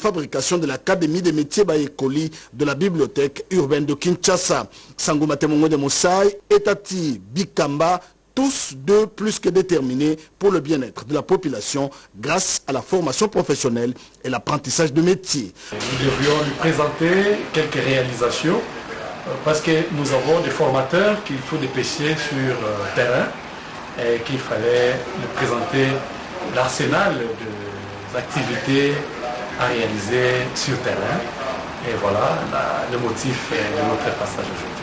fabrication de l'Académie des métiers Bayekoli de la bibliothèque urbaine de Kinshasa. Sangouma Temongo de Moussaï et Tati Bikamba, tous deux plus que déterminés pour le bien-être de la population grâce à la formation professionnelle et l'apprentissage de métiers. Nous devions lui présenter quelques réalisations parce que nous avons des formateurs qu'il faut dépêcher sur terrain et qu'il fallait lui présenter l'arsenal des activités à réaliser sur terrain. Et voilà le motif de notre passage aujourd'hui.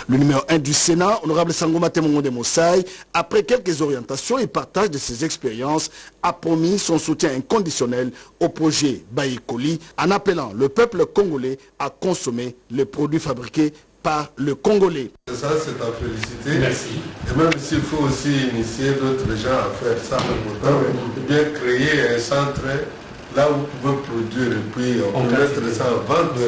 Le numéro 1 du Sénat, honorable Sangouma Temongo de Moussaï, après quelques orientations et partage de ses expériences, a promis son soutien inconditionnel au projet Bayekoli en appelant le peuple congolais à consommer les produits fabriqués par le Congolais. Ça, c'est à féliciter. Merci. Et même s'il faut aussi initier d'autres gens à faire ça, bien créer un centre là où vous pouvez produire et puis on peut mettre ça en vente.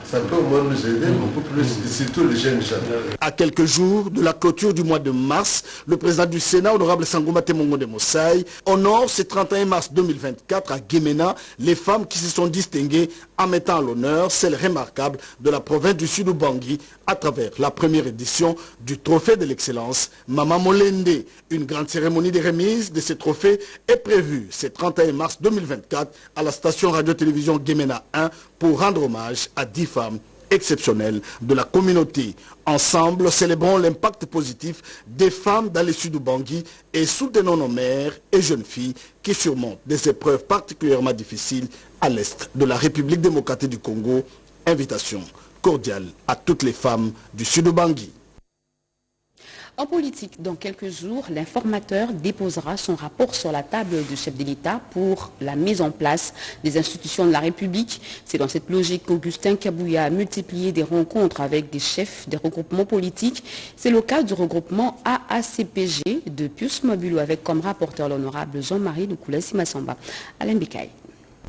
Ça peut au moins nous aider beaucoup plus, et surtout les jeunes gens. À quelques jours de la clôture du mois de mars, le président du Sénat, honorable Sangouma Temongo de Moussaï, honore ce 31 mars 2024 à Guémena les femmes qui se sont distinguées en mettant à l'honneur celles remarquables de la province du Sud-Bangui à travers la première édition du Trophée de l'Excellence Mama Molende. Une grande cérémonie de remise de ces trophées est prévue ce 31 mars 2024 à la station radio-télévision Guémena 1 pour rendre hommage à 10 femmes exceptionnelles de la communauté. Ensemble, célébrons l'impact positif des femmes dans le Sud-Bangui et soutenons nos mères et jeunes filles qui surmontent des épreuves particulièrement difficiles à l'est de la République démocratique du Congo. Invitation cordiale à toutes les femmes du Sud-Bangui. En politique, dans quelques jours, l'informateur déposera son rapport sur la table du chef de l'État pour la mise en place des institutions de la République. C'est dans cette logique qu'Augustin Kabouya a multiplié des rencontres avec des chefs des regroupements politiques. C'est le cas du regroupement AACPG de Pius Mobulu avec comme rapporteur l'honorable Jean-Marie Lukulasi Massamba. Alain Bikaï.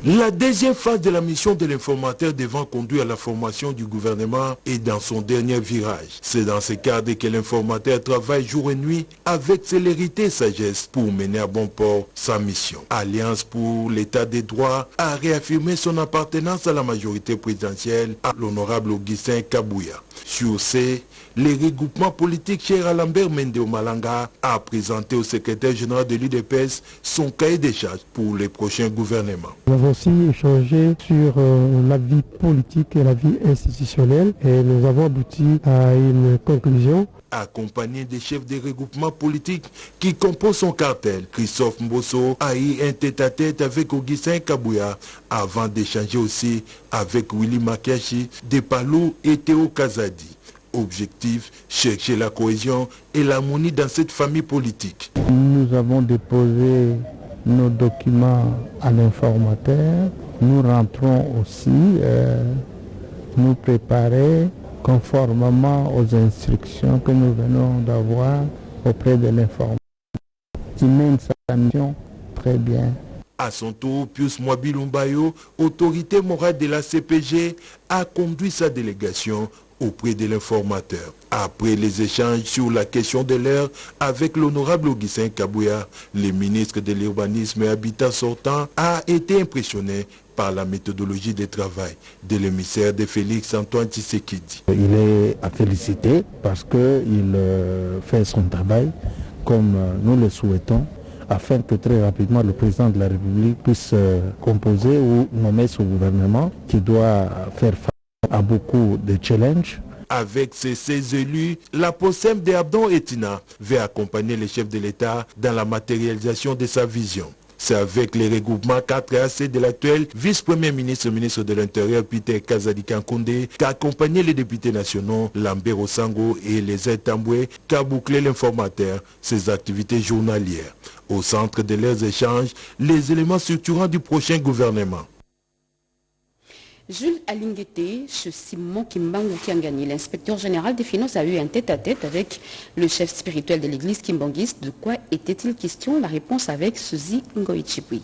La deuxième phase de la mission de l'informateur devant conduire à la formation du gouvernement est dans son dernier virage. C'est dans ce cadre que l'informateur travaille jour et nuit avec célérité et sagesse pour mener à bon port sa mission. Alliance pour l'état des droits a réaffirmé son appartenance à la majorité présidentielle à l'honorable Augustin Kabouya. Sur ces, les regroupements politiques, cher Lambert Mendeo Malanga a présenté au secrétaire général de l'UDPS son cahier des charges pour les prochains gouvernements. Nous avons aussi échangé sur la vie politique et la vie institutionnelle et nous avons abouti à une conclusion. Accompagné des chefs des regroupements politiques qui composent son cartel, Christophe Mbosso a eu un tête-à-tête avec Augustin Kabouya avant d'échanger aussi avec Willy Makiachi, Depalou et Théo Kazadi. Objectif, chercher la cohésion et l'harmonie dans cette famille politique. Nous avons déposé nos documents à l'informateur. Nous rentrons aussi nous préparer conformément aux instructions que nous venons d'avoir auprès de l'informateur. Il mène sa mission très bien. À son tour, Pius Mwabilumbayo, autorité morale de la CPG, a conduit sa délégation auprès de l'informateur. Après les échanges sur la question de l'air avec l'honorable Augustin Kabouya, le ministre de l'Urbanisme et Habitat sortant a été impressionné par la méthodologie de travail de l'émissaire de Félix Antoine Tshisekedi. Il est à féliciter parce qu'il fait son travail comme nous le souhaitons, afin que très rapidement le président de la République puisse composer ou nommer son gouvernement qui doit faire face à beaucoup de challenges. Avec ses 16 élus, la POSEM de Abdon Etina veut accompagner les chefs de l'État dans la matérialisation de sa vision. C'est avec les regroupements 4AC de l'actuel vice-premier ministre, ministre de l'Intérieur, Peter Kazadi Kankoundé, qu'a accompagné les députés nationaux Lambert Osango et les Tamboué, qu'a bouclé l'informateur ses activités journalières. Au centre de leurs échanges, les éléments structurants du prochain gouvernement. Jules Alinguete, chez Simon Kimbangu Kiangani, l'inspecteur général des finances, a eu un tête-à-tête avec le chef spirituel de l'église kimbanguiste. De quoi était-il question? La réponse avec Suzy Ngoïchipui.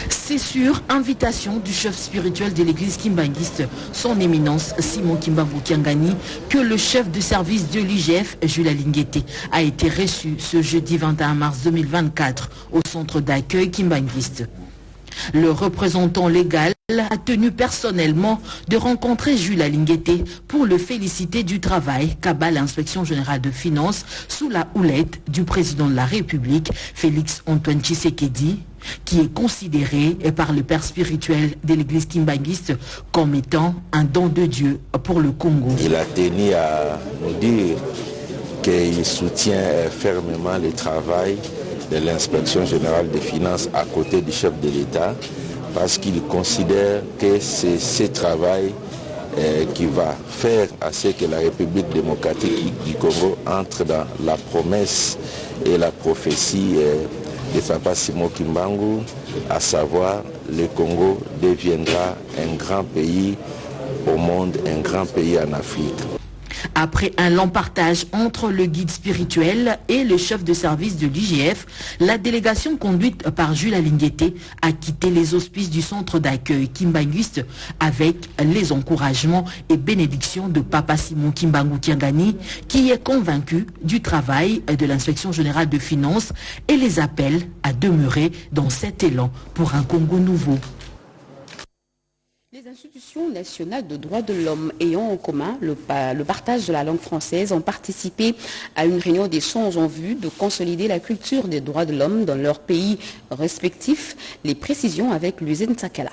C'est sur invitation du chef spirituel de l'église kimbanguiste, son éminence Simon Kimbangu Kiangani, que le chef de service de l'IGF, Jules Alinguete, a été reçu ce jeudi 21 mars 2024 au centre d'accueil kimbanguiste. Le représentant légal a tenu personnellement de rencontrer Jules Alinguete pour le féliciter du travail qu'a l'inspection générale de finances sous la houlette du président de la République, Félix Antoine Tshisekedi, qui est considéré par le père spirituel de l'église kimbanguiste comme étant un don de Dieu pour le Congo. Il a tenu à nous dire qu'il soutient fermement le travail de l'inspection générale des finances à côté du chef de l'État, parce qu'il considère que c'est ce travail qui va faire à ce que la République démocratique du Congo entre dans la promesse et la prophétie de Papa Simon Kimbangu, à savoir le Congo deviendra un grand pays au monde, un grand pays en Afrique. Après un long partage entre le guide spirituel et le chef de service de l'IGF, la délégation conduite par Jules Alinguete a quitté les auspices du centre d'accueil kimbanguiste avec les encouragements et bénédictions de Papa Simon Kimbangu Kiangani, qui est convaincu du travail de l'inspection générale de finances et les appelle à demeurer dans cet élan pour un Congo nouveau. Les institutions nationales de droits de l'homme ayant en commun le partage de la langue française ont participé à une réunion d'échange en vue de consolider la culture des droits de l'homme dans leurs pays respectifs. Les précisions avec Luzène Sakala.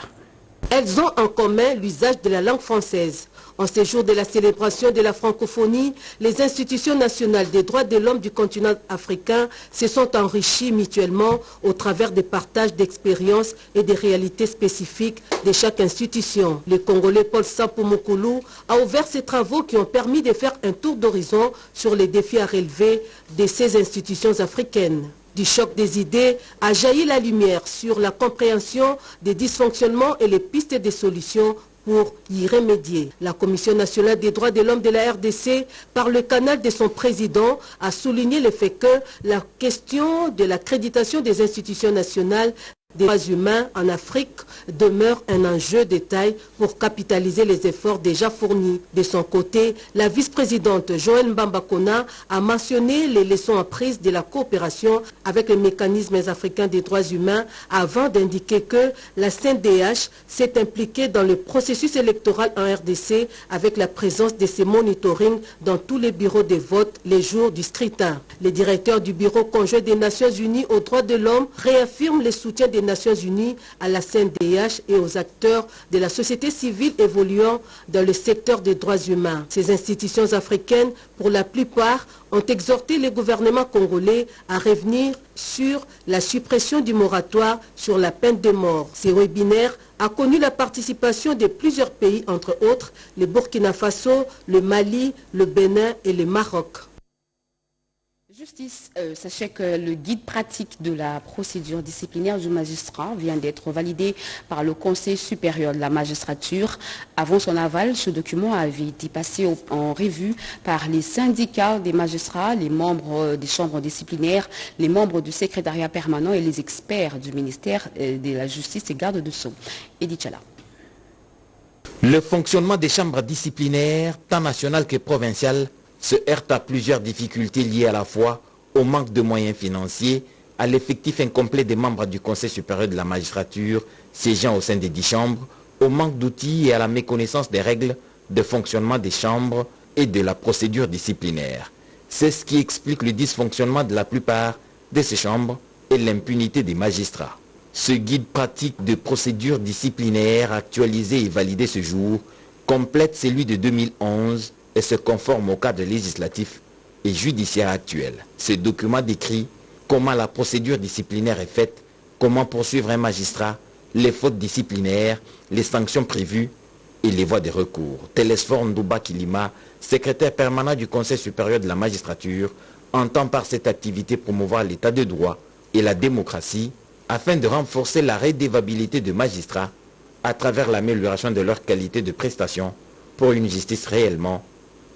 Elles ont en commun l'usage de la langue française. En ces jours de la célébration de la francophonie, les institutions nationales des droits de l'homme du continent africain se sont enrichies mutuellement au travers des partages d'expériences et des réalités spécifiques de chaque institution. Le Congolais Paul Sampo Mokolo a ouvert ces travaux qui ont permis de faire un tour d'horizon sur les défis à relever de ces institutions africaines. Du choc des idées a jailli la lumière sur la compréhension des dysfonctionnements et les pistes de solutions pour y remédier. La Commission nationale des droits de l'homme de la RDC, par le canal de son président, a souligné le fait que la question de l'accréditation des institutions nationales des droits humains en Afrique demeure un enjeu de taille pour capitaliser les efforts déjà fournis. De son côté, la vice-présidente Joëlle Mbambakona a mentionné les leçons apprises de la coopération avec les mécanismes africains des droits humains avant d'indiquer que la CNDH s'est impliquée dans le processus électoral en RDC avec la présence de ses monitoring dans tous les bureaux de vote les jours du scrutin. Le directeur du Bureau conjoint des Nations Unies aux droits de l'homme réaffirme le soutien des Nations Unies à la CNDH et aux acteurs de la société civile évoluant dans le secteur des droits humains. Ces institutions africaines, pour la plupart, ont exhorté les gouvernements congolais à revenir sur la suppression du moratoire sur la peine de mort. Ces webinaires a connu la participation de plusieurs pays, entre autres le Burkina Faso, le Mali, le Bénin et le Maroc. Justice, sachez que le guide pratique de la procédure disciplinaire du magistrat vient d'être validé par le Conseil supérieur de la magistrature. Avant son aval, ce document avait été passé en revue par les syndicats des magistrats, les membres des chambres disciplinaires, les membres du secrétariat permanent et les experts du ministère de la Justice et garde de Sceaux. Edith Chala. Le fonctionnement des chambres disciplinaires, tant nationales que provinciales, se heurte à plusieurs difficultés liées à la fois au manque de moyens financiers, à l'effectif incomplet des membres du Conseil supérieur de la magistrature siégeant au sein des 10 chambres, au manque d'outils et à la méconnaissance des règles de fonctionnement des chambres et de la procédure disciplinaire. C'est ce qui explique le dysfonctionnement de la plupart de ces chambres et l'impunité des magistrats. Ce guide pratique de procédure disciplinaire actualisé et validé ce jour complète celui de 2011 et se conforme au cadre législatif et judiciaire actuel. Ce document décrit comment la procédure disciplinaire est faite, comment poursuivre un magistrat, les fautes disciplinaires, les sanctions prévues et les voies de recours. Télésphore Ndouba Kilima, secrétaire permanent du Conseil supérieur de la magistrature, entend par cette activité promouvoir l'état de droit et la démocratie afin de renforcer la redevabilité des magistrats à travers l'amélioration de leur qualité de prestation pour une justice réellement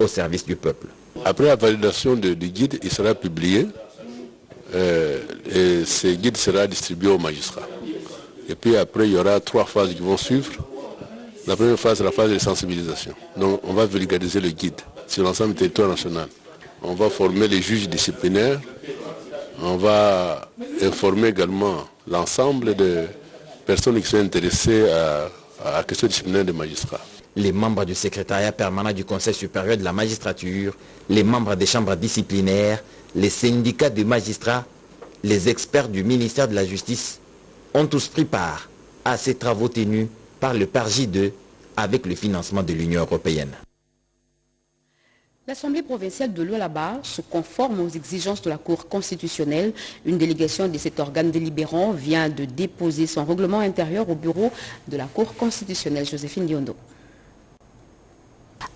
au service du peuple. Après la validation du guide, il sera publié et ce guide sera distribué aux magistrats. Et puis après, il y aura 3 phases qui vont suivre. La première phase, c'est la phase de sensibilisation. Donc on va vulgariser le guide sur l'ensemble du territoire national. On va former les juges disciplinaires. On va informer également l'ensemble personnes qui sont intéressées à la question disciplinaire des magistrats. Les membres du secrétariat permanent du Conseil supérieur de la magistrature, les membres des chambres disciplinaires, les syndicats de magistrats, les experts du ministère de la Justice ont tous pris part à ces travaux tenus par le PARJ2 avec le financement de l'Union européenne. L'Assemblée provinciale de Lualaba se conforme aux exigences de la Cour constitutionnelle. Une délégation de cet organe délibérant vient de déposer son règlement intérieur au bureau de la Cour constitutionnelle. Joséphine Diondo.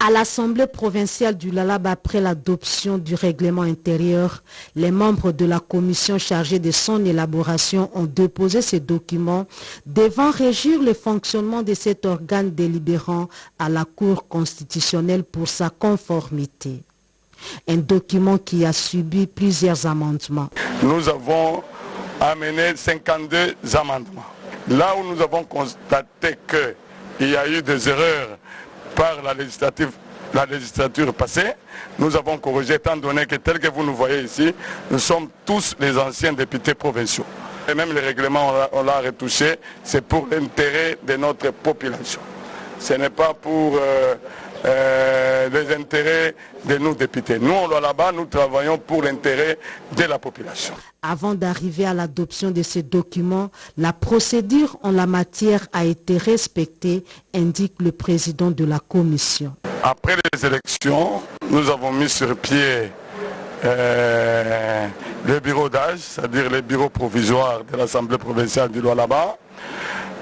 À l'Assemblée provinciale du Lualaba, après l'adoption du règlement intérieur, les membres de la commission chargée de son élaboration ont déposé ces documents devant régir le fonctionnement de cet organe délibérant à la Cour constitutionnelle pour sa conformité. Un document qui a subi plusieurs amendements. Nous avons amené 52 amendements. Là où nous avons constaté qu'il y a eu des erreurs par la législature passée, nous avons corrigé étant donné que tel que vous nous voyez ici, nous sommes tous les anciens députés provinciaux. Et même les règlements, on l'a retouché, c'est pour l'intérêt de notre population. Ce n'est pas pour les intérêts de nos députés. Nous, on là-bas, nous travaillons pour l'intérêt de la population. Avant d'arriver à l'adoption de ces documents, la procédure en la matière a été respectée, indique le président de la commission. Après les élections, nous avons mis sur pied le bureau d'âge, c'est-à-dire les bureaux provisoires de l'Assemblée provinciale du Lualaba.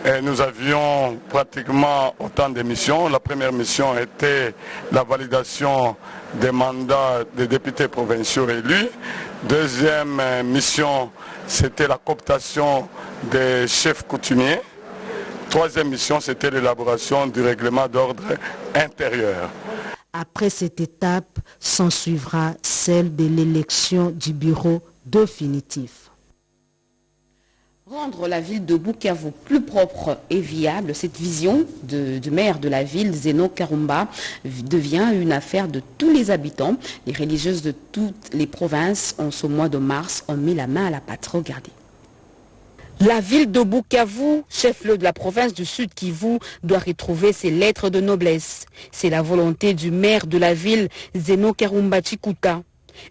Et nous avions pratiquement autant de missions. La première mission était la validation des mandats des députés provinciaux élus. Deuxième mission, c'était la cooptation des chefs coutumiers. Troisième mission, c'était l'élaboration du règlement d'ordre intérieur. Après cette étape, s'ensuivra celle de l'élection du bureau définitif. Rendre la ville de Bukavu plus propre et viable, cette vision du maire de la ville, Zeno Karumba, devient une affaire de tous les habitants. Les religieuses de toutes les provinces, en ce mois de mars, ont mis la main à la pâte. Regardez. La ville de Bukavu, chef-lieu de la province du Sud Kivu, doit retrouver ses lettres de noblesse. C'est la volonté du maire de la ville, Zeno Karumba Chikuta.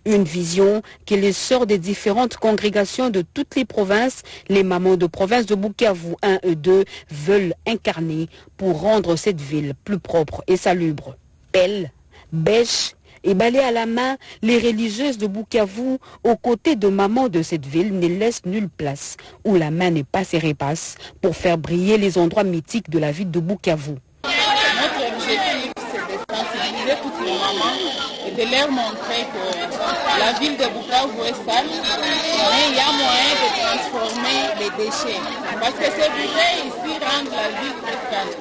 Une vision qui les sort des différentes congrégations de toutes les provinces, les mamans de province de Bukavu 1 et 2 veulent incarner pour rendre cette ville plus propre et salubre. Pelle, bêche et balai à la main, les religieuses de Bukavu, aux côtés de mamans de cette ville, ne laissent nulle place où la main n'est pas serrée passe pour faire briller les endroits mythiques de la ville de Bukavu. Notre objectif, c'est de sensibiliser toutes les mamans et de leur montrer que la ville de Bukavu est sale, mais il y a moyen de transformer les déchets. Parce que c'est vrai ici rendre la ville très sale.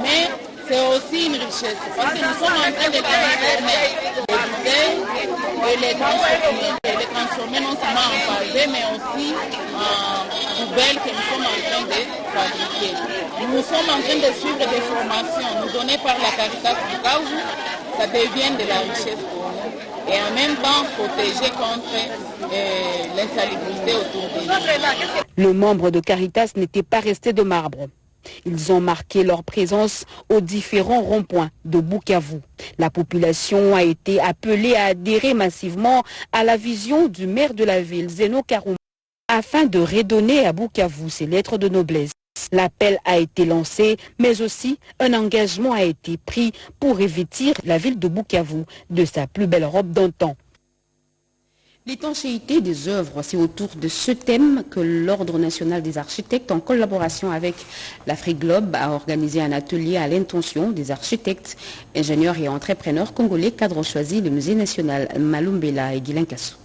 Mais c'est aussi une richesse. Parce que nous sommes en train de transformer les bouteilles et les transformer non seulement en pavé, mais aussi en poubelles que nous sommes en train de fabriquer. Nous sommes en train de suivre des formations nous données par la Caritas Bukavu. Ça devient de la richesse pour nous. Et en même temps protéger contre l'insalubrité autour de nous. Les membres de Caritas n'étaient pas restés de marbre. Ils ont marqué leur présence aux différents ronds-points de Bukavu. La population a été appelée à adhérer massivement à la vision du maire de la ville, Zeno Karumba, afin de redonner à Bukavu ses lettres de noblesse. L'appel a été lancé, mais aussi un engagement a été pris pour revêtir la ville de Bukavu de sa plus belle robe d'antan. L'étanchéité des œuvres, c'est autour de ce thème que l'Ordre national des architectes, en collaboration avec l'Afrique Globe, a organisé un atelier à l'intention des architectes, ingénieurs et entrepreneurs congolais, cadres choisis, le musée national Malumbela et Guilain Kassou.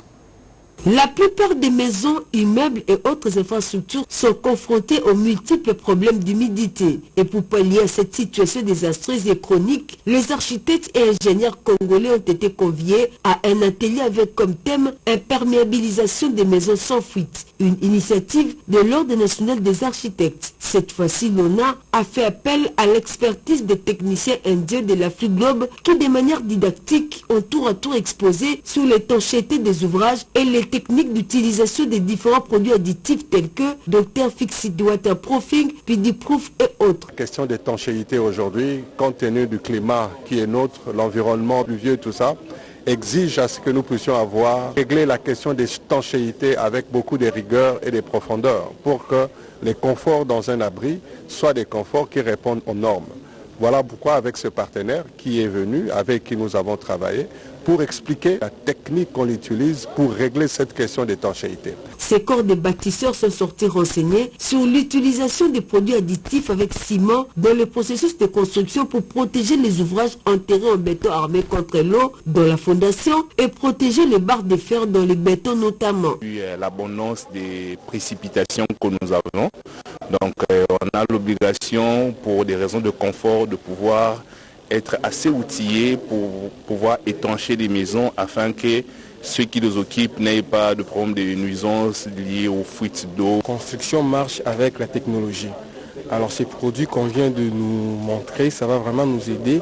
La plupart des maisons, immeubles et autres infrastructures sont confrontées aux multiples problèmes d'humidité. Et pour pallier à cette situation désastreuse et chronique, les architectes et ingénieurs congolais ont été conviés à un atelier avec comme thème « Imperméabilisation des maisons sans fuite », une initiative de l'Ordre national des architectes. Cette fois-ci, l'ONA a fait appel à l'expertise des techniciens indiens de l'Afrique Globe qui, de manière didactique, ont tour à tour exposé sur l'étanchéité des ouvrages et les nouvelles techniques d'utilisation des différents produits additifs tels que Dr Fixit Waterproofing, PD-Proof et autres. La question d'étanchéité aujourd'hui, compte tenu du climat qui est nôtre, l'environnement pluvieux, tout ça, exige à ce que nous puissions régler la question d'étanchéité avec beaucoup de rigueur et de profondeur pour que les conforts dans un abri soient des conforts qui répondent aux normes. Voilà pourquoi avec ce partenaire qui est venu, avec qui nous avons travaillé, pour expliquer la technique qu'on utilise pour régler cette question d'étanchéité. Ces corps de bâtisseurs sont sortis renseignés sur l'utilisation des produits additifs avec ciment dans le processus de construction pour protéger les ouvrages enterrés en béton armé contre l'eau dans la fondation et protéger les barres de fer dans les bétons notamment. L'abondance des précipitations que nous avons, donc on a l'obligation pour des raisons de confort de pouvoir être assez outillés pour pouvoir étancher les maisons afin que ceux qui les occupent n'aient pas de problème de nuisances liées aux fuites d'eau. La construction marche avec la technologie. Alors ces produits qu'on vient de nous montrer, ça va vraiment nous aider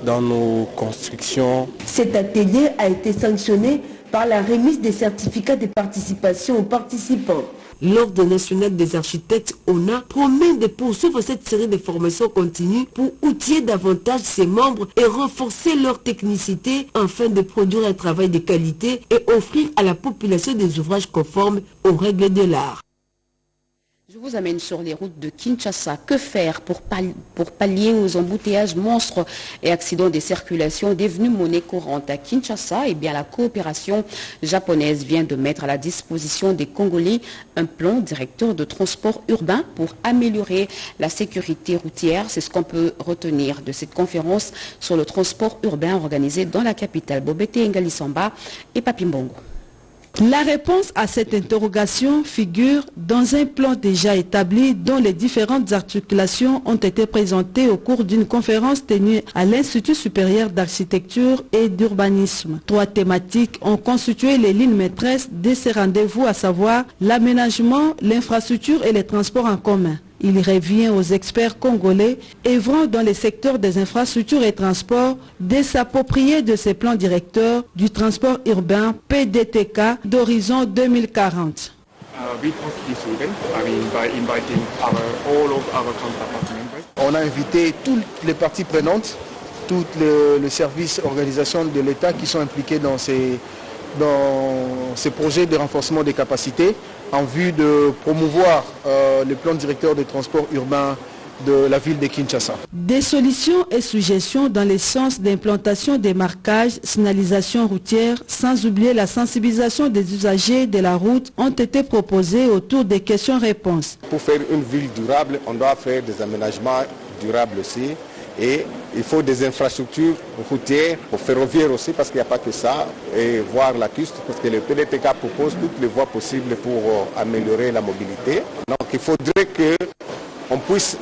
dans nos constructions. Cet atelier a été sanctionné par la remise des certificats de participation aux participants. L'Ordre national des architectes, ONA, promet de poursuivre cette série de formations continues pour outiller davantage ses membres et renforcer leur technicité afin de produire un travail de qualité et offrir à la population des ouvrages conformes aux règles de l'art. Je vous amène sur les routes de Kinshasa. Que faire pour pallier aux embouteillages monstres et accidents de circulation devenus monnaie courante à Kinshasa? Eh bien, la coopération japonaise vient de mettre à la disposition des Congolais un plan directeur de transport urbain pour améliorer la sécurité routière. C'est ce qu'on peut retenir de cette conférence sur le transport urbain organisée dans la capitale. Bobete Ngalisamba et Papimbongo. La réponse à cette interrogation figure dans un plan déjà établi dont les différentes articulations ont été présentées au cours d'une conférence tenue à l'Institut supérieur d'architecture et d'urbanisme. 3 thématiques ont constitué les lignes maîtresses de ces rendez-vous, à savoir l'aménagement, l'infrastructure et les transports en commun. Il revient aux experts congolais œuvrant dans les secteurs des infrastructures et transports de s'approprier de ces plans directeurs du transport urbain PDTK d'horizon 2040. On a invité toutes les parties prenantes, tous les services, organisations de l'État qui sont impliqués dans ces projets de renforcement des capacités en vue de promouvoir le plan directeur de transport urbain de la ville de Kinshasa. Des solutions et suggestions dans le sens d'implantation des marquages, signalisation routière, sans oublier la sensibilisation des usagers de la route, ont été proposées autour des questions-réponses. Pour faire une ville durable, on doit faire des aménagements durables aussi. Et il faut des infrastructures routières, ferroviaires aussi, parce qu'il n'y a pas que ça, et voir la piste, parce que le PDTK propose toutes les voies possibles pour améliorer la mobilité. Donc il faudrait qu'on puisse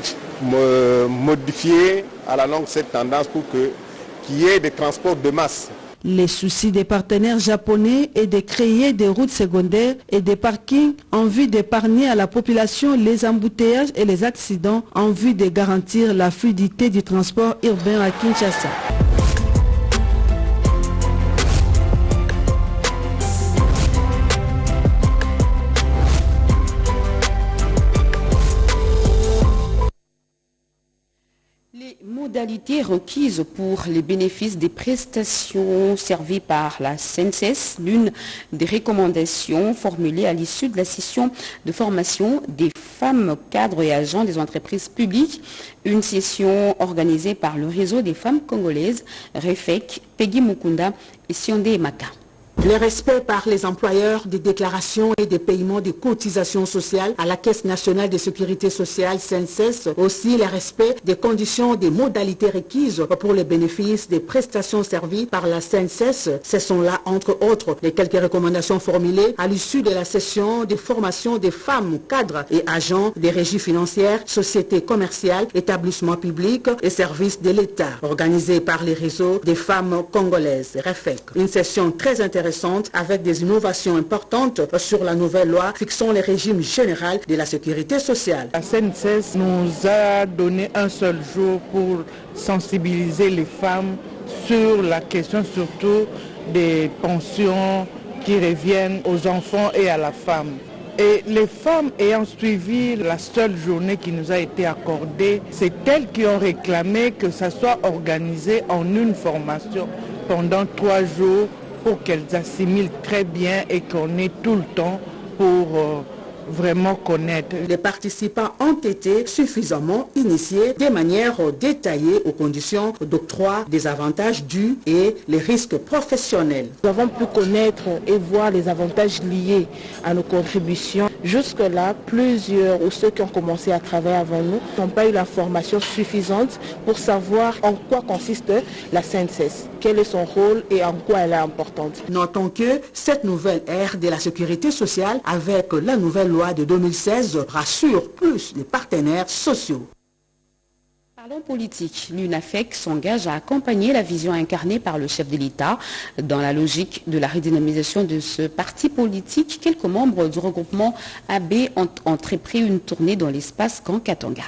modifier à la longue cette tendance pour qu'il y ait des transports de masse. Les soucis des partenaires japonais est de créer des routes secondaires et des parkings en vue d'épargner à la population les embouteillages et les accidents en vue de garantir la fluidité du transport urbain à Kinshasa. Modalités requises pour les bénéfices des prestations servies par la CNSS, l'une des recommandations formulées à l'issue de la session de formation des femmes cadres et agents des entreprises publiques, une session organisée par le réseau des femmes congolaises, REFEC, Peggy Mukunda et Siondé Maka. Le respect par les employeurs des déclarations et des paiements de cotisations sociales à la Caisse nationale de sécurité sociale, CNSS. Aussi, le respect des conditions, des modalités requises pour les bénéfices des prestations servies par la CNSS. Ce sont là, entre autres, les quelques recommandations formulées à l'issue de la session de formation des femmes cadres et agents des régies financières, sociétés commerciales, établissements publics et services de l'État, organisée par les réseaux des femmes congolaises, REFEC. Une session très intéressante avec des innovations importantes sur la nouvelle loi fixant le régime général de la sécurité sociale. La CNSS nous a donné un seul jour pour sensibiliser les femmes sur la question surtout des pensions qui reviennent aux enfants et à la femme. Et les femmes ayant suivi la seule journée qui nous a été accordée, c'est elles qui ont réclamé que ça soit organisé en une formation pendant 3 jours pour qu'elles assimilent très bien et qu'on ait tout le temps pour vraiment connaître. Les participants ont été suffisamment initiés de manière détaillée aux conditions d'octroi des avantages dus et les risques professionnels. Nous avons pu connaître et voir les avantages liés à nos contributions. Jusque-là, plusieurs ou ceux qui ont commencé à travailler avant nous n'ont pas eu la formation suffisante pour savoir en quoi consiste la CNSS, quel est son rôle et en quoi elle est importante. Notons que cette nouvelle ère de la sécurité sociale avec la nouvelle loi de 2016 rassure plus les partenaires sociaux. Parlons politique. L'UNAFEC s'engage à accompagner la vision incarnée par le chef de l'État dans la logique de la redynamisation de ce parti politique. Quelques membres du regroupement AB ont entrepris une tournée dans l'espace Grand Katanga.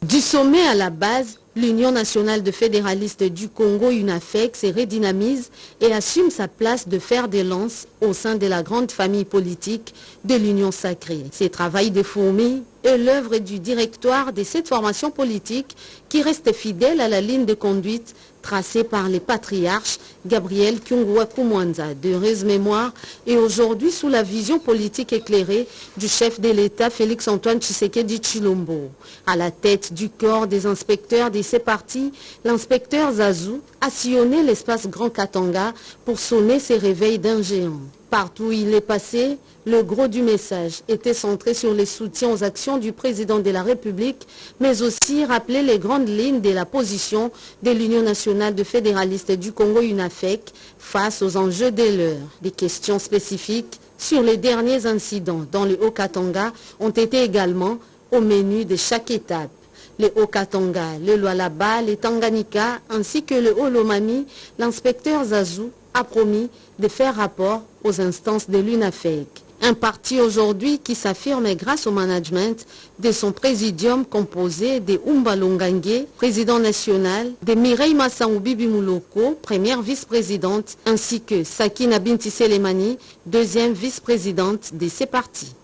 Du sommet à la base, l'Union nationale de fédéralistes du Congo, UNAFEC, se redynamise et assume sa place de fer de lance au sein de la grande famille politique de l'Union sacrée. Ces travail de fourmis est l'œuvre du directoire de cette formation politique qui reste fidèle à la ligne de conduite tracée par les patriarches Gabriel Kyungwa Kumwanza, d'heureuse mémoire, et aujourd'hui sous la vision politique éclairée du chef de l'État Félix-Antoine Tshisekedi Tshilombo. À la tête du corps des inspecteurs de ces partis, l'inspecteur Zazou a sillonné l'espace Grand Katanga pour sonner ses réveils d'un géant. Partout où il est passé, le gros du message était centré sur les soutiens aux actions du président de la République, mais aussi rappeler les grandes lignes de la position de l'Union nationale de fédéralistes du Congo UNAFEC face aux enjeux de l'heure. Des questions spécifiques sur les derniers incidents dans le Haut-Katanga ont été également au menu de chaque étape. Le Haut-Katanga, le Lualaba, le Tanganyika ainsi que le Haut-Lomami, l'inspecteur Zazou a promis de faire rapport aux instances de l'UNAFEC. Un parti aujourd'hui qui s'affirme grâce au management de son présidium composé de Oumba Longangue, président national, de Mireille Massaoubibi Mouloko, première vice-présidente, ainsi que Sakina Binti Selemani, deuxième vice-présidente de ces partis.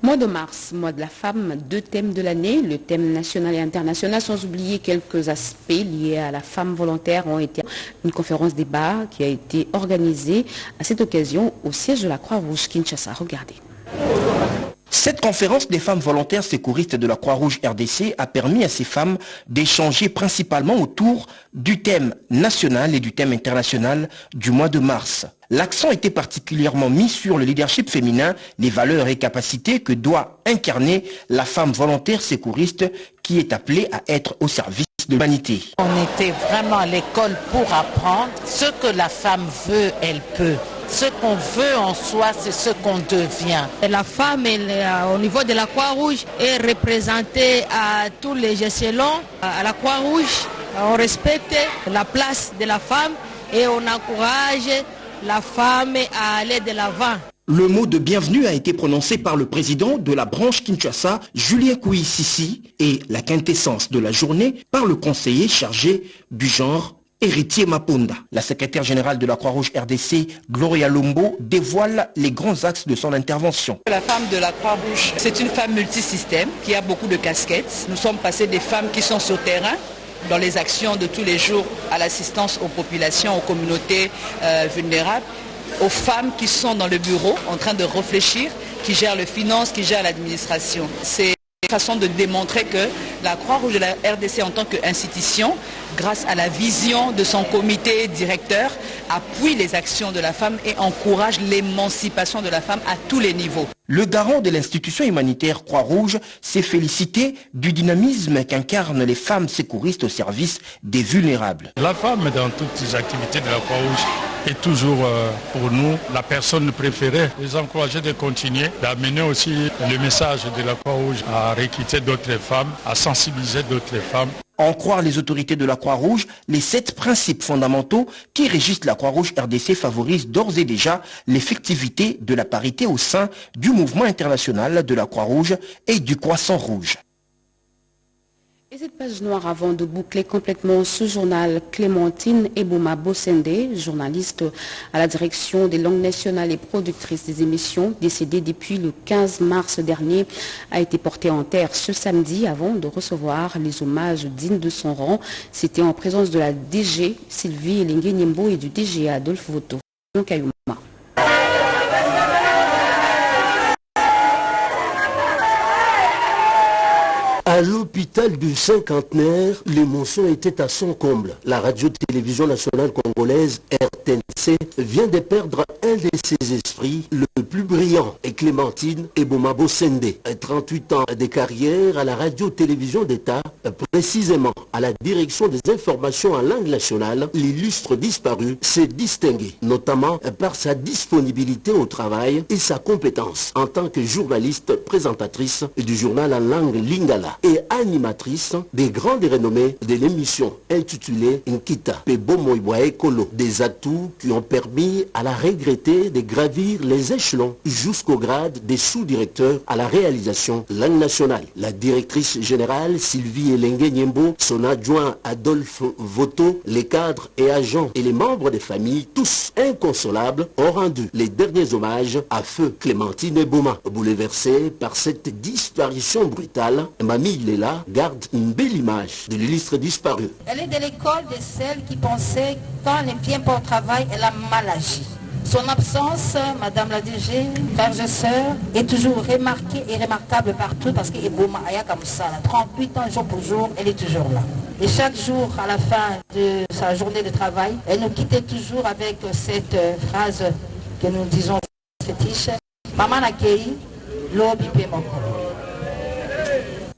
Mois de mars, mois de la femme, 2 thèmes de l'année, le thème national et international, sans oublier quelques aspects liés à la femme volontaire, ont été une conférence débat qui a été organisée à cette occasion au siège de la Croix-Rouge Kinshasa. Regardez. Cette conférence des femmes volontaires secouristes de la Croix-Rouge RDC a permis à ces femmes d'échanger principalement autour du thème national et du thème international du mois de mars. L'accent était particulièrement mis sur le leadership féminin, les valeurs et capacités que doit incarner la femme volontaire secouriste qui est appelée à être au service de l'humanité. On était vraiment à l'école pour apprendre ce que la femme veut, elle peut. Ce qu'on veut en soi, c'est ce qu'on devient. Et la femme, au niveau de la Croix-Rouge, est représentée à tous les échelons. À la Croix-Rouge, on respecte la place de la femme et on encourage la femme à aller de l'avant. Le mot de bienvenue a été prononcé par le président de la branche Kinshasa, Julien Kouississi, et la quintessence de la journée par le conseiller chargé du genre, Héritier Maponda. La secrétaire générale de la Croix-Rouge RDC, Gloria Lombo, dévoile les grands axes de son intervention. La femme de la Croix-Rouge, c'est une femme multisystème qui a beaucoup de casquettes. Nous sommes passés des femmes qui sont sur terrain, dans les actions de tous les jours, à l'assistance aux populations, aux communautés vulnérables, aux femmes qui sont dans le bureau en train de réfléchir, qui gèrent les finances, qui gèrent l'administration. C'est une façon de démontrer que la Croix-Rouge de la RDC en tant qu'institution, grâce à la vision de son comité directeur, appuie les actions de la femme et encourage l'émancipation de la femme à tous les niveaux. Le garant de l'institution humanitaire Croix-Rouge s'est félicité du dynamisme qu'incarnent les femmes secouristes au service des vulnérables. La femme dans toutes les activités de la Croix-Rouge est toujours pour nous la personne préférée. Les encourager de continuer, d'amener aussi le message de la Croix-Rouge à recruter d'autres femmes, à sensibiliser d'autres femmes. En croire les autorités de la Croix-Rouge, les 7 principes fondamentaux qui régissent la Croix-Rouge RDC favorisent d'ores et déjà l'effectivité de la parité au sein du mouvement international de la Croix-Rouge et du Croissant Rouge. Et cette page noire avant de boucler complètement ce journal, Clémentine Ebouma Bossende, journaliste à la direction des langues nationales et productrice des émissions, décédée depuis le 15 mars dernier, a été portée en terre ce samedi avant de recevoir les hommages dignes de son rang. C'était en présence de la DG Sylvie Elengue-Nyembo et du DG Adolphe Voto. À l'hôpital du Cinquantenaire, l'émotion était à son comble. La radio-télévision nationale congolaise, RTNC, vient de perdre un de ses esprits, le plus brillant, et Clémentine Ebouma Bossende. 38 ans de carrière à la radio-télévision d'État, précisément à la direction des informations en langue nationale, l'illustre disparu s'est distingué, notamment par sa disponibilité au travail et sa compétence en tant que journaliste présentatrice du journal en langue lingala et animatrice des grandes renommées de l'émission intitulée Nkita Pebomo Iboae Kolo. Des atouts qui ont permis à la regrettée de gravir les échelons jusqu'au grade des sous-directeurs à la réalisation langue nationale. La directrice générale Sylvie Elengue-Nyembo, son adjoint Adolphe Voto, les cadres et agents et les membres des familles, tous inconsolables, ont rendu les derniers hommages à feu Clémentine Ebouma. Bouleversée par cette disparition brutale, Mamie Léla garde une belle image de l'illustre disparu. Elle est de l'école de celles qui pensaient quand elle ne vient pas au travail, elle a mal agi. Son absence, Madame la DG, frères et sœurs, est toujours remarquée et remarquable partout parce qu'Ebouma Aya comme ça, 38 ans jour pour jour, elle est toujours là. Et chaque jour, à la fin de sa journée de travail, elle nous quittait toujours avec cette phrase que nous disons fétiche, Maman Nakei, Lobi Pemoko.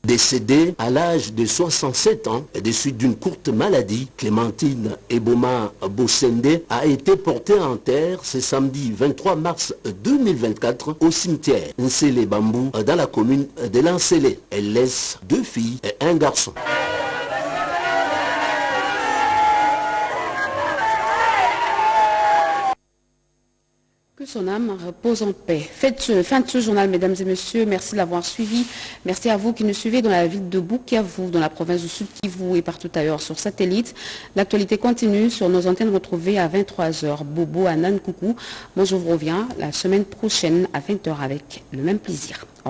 Décédée à l'âge de 67 ans, des suites d'une courte maladie, Clémentine Ebouma Bossende a été portée en terre ce samedi 23 mars 2024 au cimetière Nsele Bambou dans la commune de Lansele. Elle laisse 2 filles et un garçon. Que son âme repose en paix. Fin de ce journal, mesdames et messieurs. Merci de l'avoir suivi. Merci à vous qui nous suivez dans la ville de Bukavu, dans la province du Sud Kivu et partout ailleurs sur satellite. L'actualité continue sur nos antennes retrouvées à 23h. Bobo, Anan, coucou. Moi, je vous reviens la semaine prochaine à 20h avec le même plaisir.